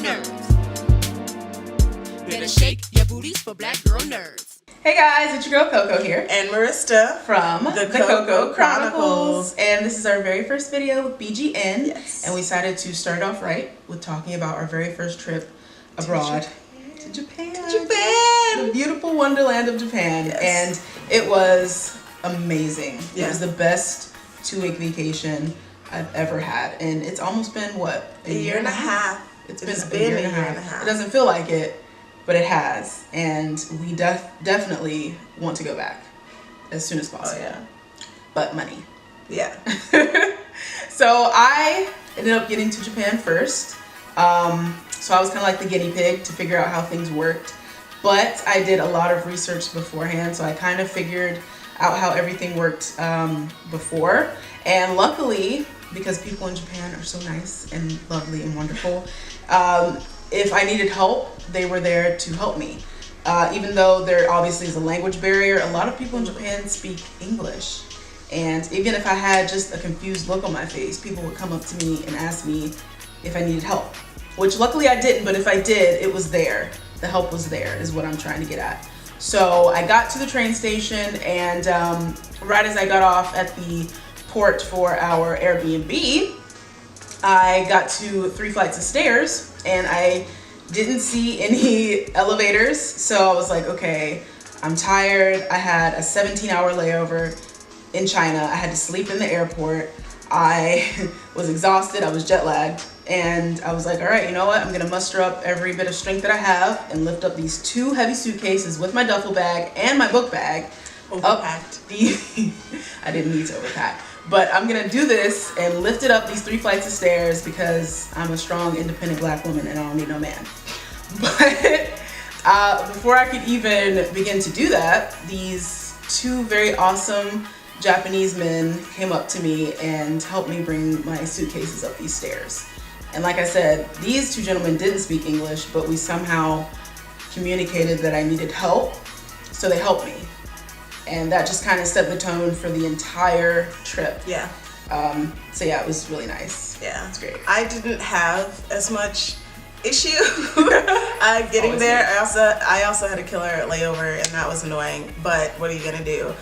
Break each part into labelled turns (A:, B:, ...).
A: nerves. Better shake your booties for black girl nerds.
B: Hey guys, it's your girl Coco here.
C: And Marrista
B: From the Cocoa Chronicles. And this is our very first video with BGN.
C: Yes.
B: And we decided to start off right with talking about our very first trip abroad. To Japan. The beautiful wonderland of Japan.
C: Yes.
B: And it was amazing.
C: Yeah.
B: It was the best 2-week vacation I've ever had. And it's almost been, what,
C: a year and a half.
B: It's been a year and a half. It doesn't feel like it, but it has. And we definitely want to go back as soon as possible.
C: Oh, yeah.
B: But money.
C: Yeah.
B: So I ended up getting to Japan first. So I was kind of like the guinea pig to figure out how things worked. But I did a lot of research beforehand, so I kind of figured out how everything worked before. And luckily, because people in Japan are so nice and lovely and wonderful, if I needed help, they were there to help me. Even though there obviously is a language barrier, a lot of people in Japan speak English. And even if I had just a confused look on my face, people would come up to me and ask me if I needed help. Which luckily I didn't, but if I did, it was there. The help was there, is what I'm trying to get at. So I got to the train station, and right as I got off at the port for our Airbnb, I got to 3 flights of stairs, and I didn't see any elevators. So I was like, okay, I'm tired. I had a 17-hour layover in China. I had to sleep in the airport. I was exhausted. I was jet lagged. And I was like, all right, you know what? I'm going to muster up every bit of strength that I have and lift up these 2 heavy suitcases with my duffel bag and my book bag.
C: Overpacked.
B: I didn't need to overpack. But I'm going to do this and lift it up these 3 flights of stairs because I'm a strong, independent black woman and I don't need no man. But before I could even begin to do that, these 2 very awesome Japanese men came up to me and helped me bring my suitcases up these stairs. And like I said, these 2 gentlemen didn't speak English, but we somehow communicated that I needed help, so they helped me. And that just kind of set the tone for the entire trip.
C: Yeah.
B: So yeah, it was really nice.
C: Yeah.
B: It's great.
C: I didn't have as much issue getting there. I also had a killer layover, and that was annoying, but what are you gonna do?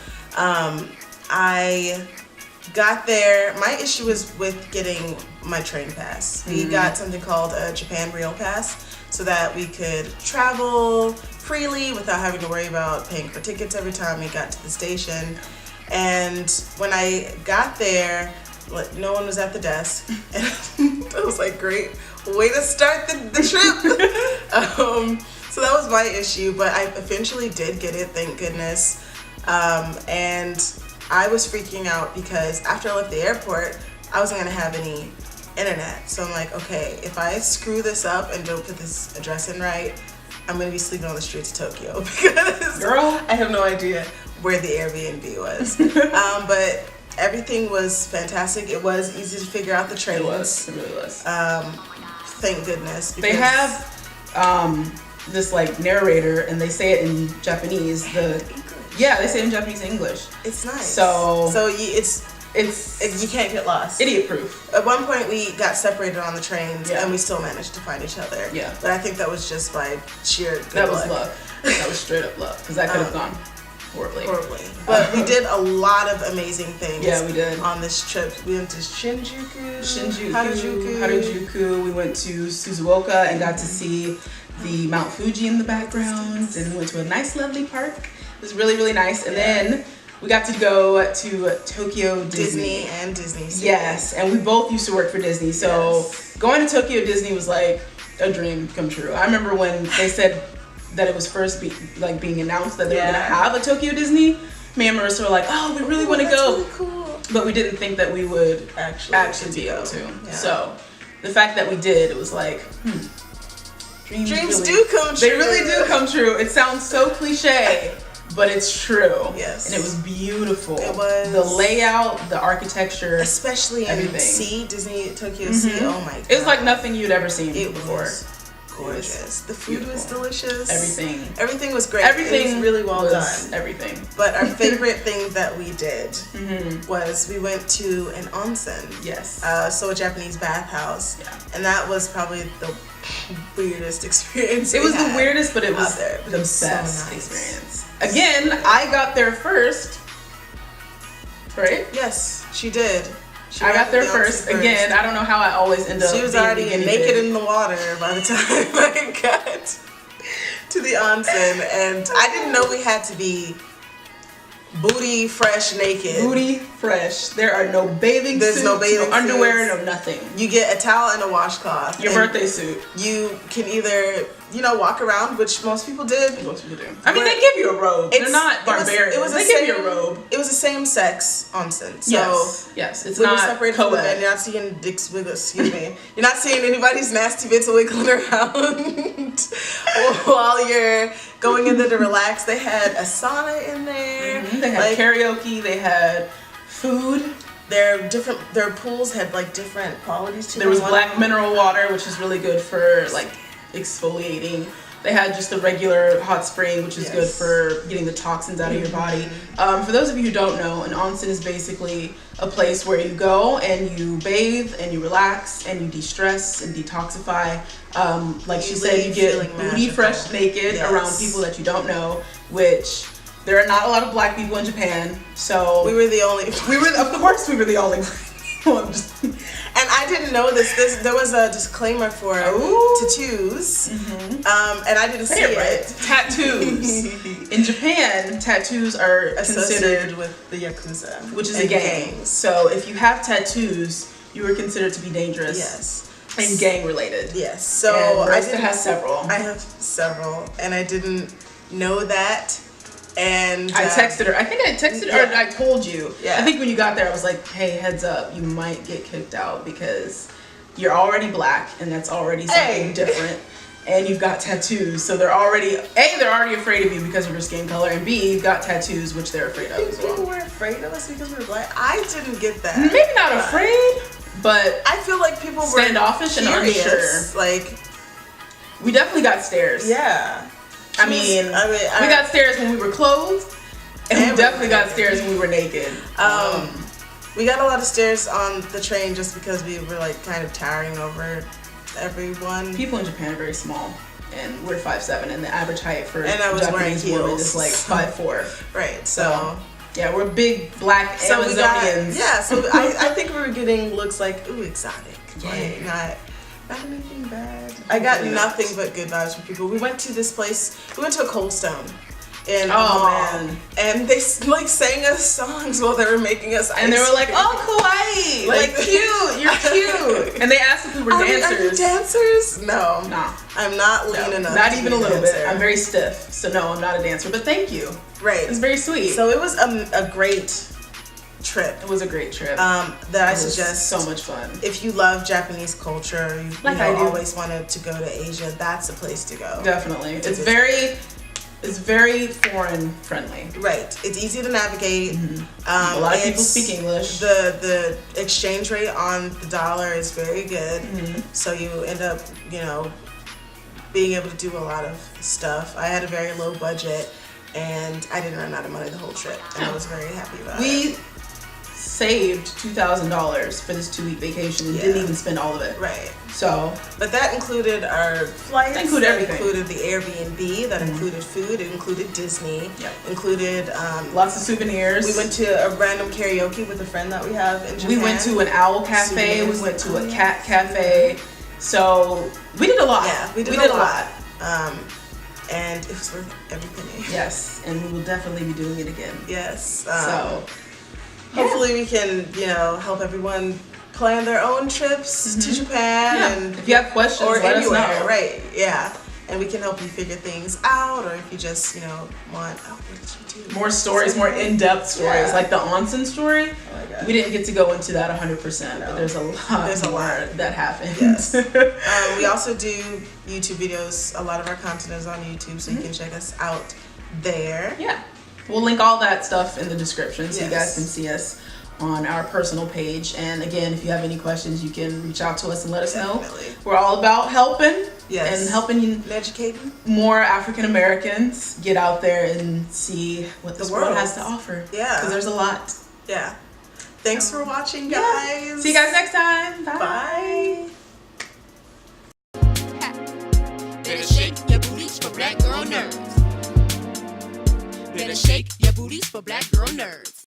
C: I got there. My issue was with getting my train pass. We got something called a Japan Rail Pass so that we could travel freely without having to worry about paying for tickets every time we got to the station. And when I got there, no one was at the desk. And I was like, great, way to start the trip. So that was my issue, but I eventually did get it, thank goodness. And I was freaking out because after I left the airport, I wasn't gonna have any internet. So I'm like, okay, if I screw this up and don't put this address in right, I'm gonna be sleeping on the streets of Tokyo because
B: Girl,
C: I have no idea where the Airbnb was. But everything was fantastic. It was easy to figure out the trains.
B: It really was.
C: Thank goodness.
B: They have this like narrator, and they say it in Japanese. Yeah, they say it in Japanese and English.
C: It's nice.
B: So
C: you can't get lost.
B: Idiot proof.
C: At one point we got separated on the trains,
B: Yeah.
C: and we still managed to find each other.
B: Yeah.
C: But I think that was just by sheer good
B: That was
C: luck.
B: luck. That was straight up luck, because that could have gone horribly.
C: But we did a lot of amazing things.
B: Yeah, we did.
C: On this trip. We went to Shinjuku,
B: Harajuku. We went to Suzuoka and got to see the Mount Fuji in the background, and we went to a nice, lovely park. It was really, really nice. And then we got to go to Tokyo Disney.
C: and Disney.
B: Yes, and we both used to work for Disney. So going to Tokyo Disney was like a dream come true. I remember when they said that it was first being announced that they were going to have a Tokyo Disney. Me and Marissa were like, oh, we really want to go.
C: Really cool.
B: But we didn't think that we would actually be able to. Yeah. So the fact that we did, it was like, dreams
C: really, do come true.
B: They really do come true. It sounds so cliche, but it's true.
C: Yes.
B: And it was beautiful.
C: It was.
B: The layout, the architecture.
C: Especially in
B: everything.
C: Disney Tokyo Sea. Oh my God.
B: It was like nothing you'd ever seen
C: It
B: before.
C: was gorgeous. The food was delicious.
B: Everything
C: was great. It was really well done.
B: Everything.
C: But our favorite thing that we did was we went to an onsen.
B: Yes.
C: So a Japanese bathhouse.
B: Yeah.
C: And that was probably the weirdest experience.
B: It was the weirdest, but it was the best experience. Again, I got there first. Right?
C: Yes, she did.
B: I got there first. Again, I don't know how I always end up.
C: She was already naked in the water by the time I got to the onsen, and I didn't know we had to be booty fresh naked.
B: Booty fresh. There are no bathing suits, no underwear, no nothing.
C: You get a towel and a washcloth.
B: Your birthday suit.
C: You can either, walk around, which most people did.
B: Most people do. I mean, they give you a robe. They're not barbarians. They give you a robe.
C: It was a same-sex onsen. So
B: yes, it's
C: we
B: not
C: were separated from the men. You're not seeing dicks wiggle. Excuse me. You're not seeing anybody's nasty bits wiggling around while you're going in there to relax. They had a sauna in there.
B: They had karaoke. They had food.
C: Their pools had different qualities to them.
B: There was black mineral water, which is really good for exfoliating. They had just the regular hot spring, which is good for getting the toxins out of your body. For those of you who don't know, an onsen is basically a place where you go and you bathe and you relax and you de-stress and detoxify. Like she said, you get booty fresh naked around people that you don't know, which there are not a lot of black people in Japan. So
C: we were the only.
B: Of course we were the only.
C: And I didn't know this. There was a disclaimer for tattoos, and I didn't see it.
B: Tattoos. In Japan, tattoos are
C: associated with the Yakuza,
B: which is a gang. So if you have tattoos, you are considered to be dangerous.
C: Yes.
B: And gang related.
C: Yes. So
B: I have several.
C: I have several, and I didn't know that. And
B: I texted her. I think I texted her, or I told you.
C: Yeah.
B: I think when you got there, I was like, hey, heads up, you might get kicked out because you're already black, and that's already something different. And you've got tattoos, so they're already afraid of you because of your skin color, and B, you've got tattoos, which they're afraid of as well.
C: People were afraid of us because we were black. I didn't get that.
B: Maybe not afraid, but
C: I feel like people were
B: standoffish and unsure. We definitely got stares.
C: Yeah.
B: I mean, we got stares when we were clothed, and we definitely got stares when we were naked.
C: We got a lot of stares on the train just because we were kind of towering over everyone.
B: People in Japan are very small, and we're 5'7", and the average height for
C: Japanese
B: women is 5'4".
C: Right. So
B: yeah, we're big black Amazonians.
C: So I think we were getting looks exotic. Yeah. Not anything bad. I got nothing but good vibes from people. We went to this place. We went to a Cold Stone in the mall, and they sang us songs while they were making us ice
B: and they were like,
C: cream.
B: "Oh, kawaii, cute, you're cute." And they asked if we were dancers.
C: Are you dancers? No, I'm not lean enough.
B: Not even a little bit. I'm very stiff, so no, I'm not a dancer. But thank you.
C: Right,
B: it's very sweet.
C: So it was a great trip.
B: It was a great trip.
C: That I suggest.
B: So much fun.
C: If you love Japanese culture, you always wanted to go to Asia, that's a place to go.
B: Definitely. It's very foreign friendly.
C: Right. It's easy to navigate.
B: A lot of people speak English.
C: The exchange rate on the dollar is very good. So you end up, being able to do a lot of stuff. I had a very low budget, and I didn't run out of money the whole trip, and I was very happy about it.
B: We saved $2,000 for this 2-week vacation and didn't even spend all of it.
C: Right.
B: So,
C: but that included our flights.
B: That included everything.
C: Included the Airbnb. That included food. It included Disney.
B: Yep.
C: Included
B: lots of souvenirs.
C: We went to a random karaoke with a friend that we have in Japan.
B: We went to an owl cafe. We went to a cat cafe. So we did a lot.
C: Yeah, we did a lot. And it was worth every penny.
B: Yes, and we will definitely be doing it again.
C: Yes. Hopefully we can, help everyone plan their own trips to Japan. And
B: if you have questions, let us know.
C: Right, yeah. And we can help you figure things out, or if you just, want, what did you do?
B: More stories, more in-depth stories, like the onsen story.
C: Oh my God.
B: We didn't get to go into that 100%, but there's a lot that happened.
C: Yes. We also do YouTube videos. A lot of our content is on YouTube, so you can check us out there.
B: Yeah. We'll link all that stuff in the description so you guys can see us. on our personal page. And again, if you have any questions, you can reach out to us and let us know. We're all about helping.
C: Yes.
B: And helping you,
C: educating
B: more African Americans get out there and see what this world has to offer.
C: Yeah.
B: Because there's a lot.
C: Yeah. Thanks for watching, guys.
B: Yeah. See you guys next time. Bye.
A: Better shake your booties for black girl nerds. Better shake your booties for black girl nerds.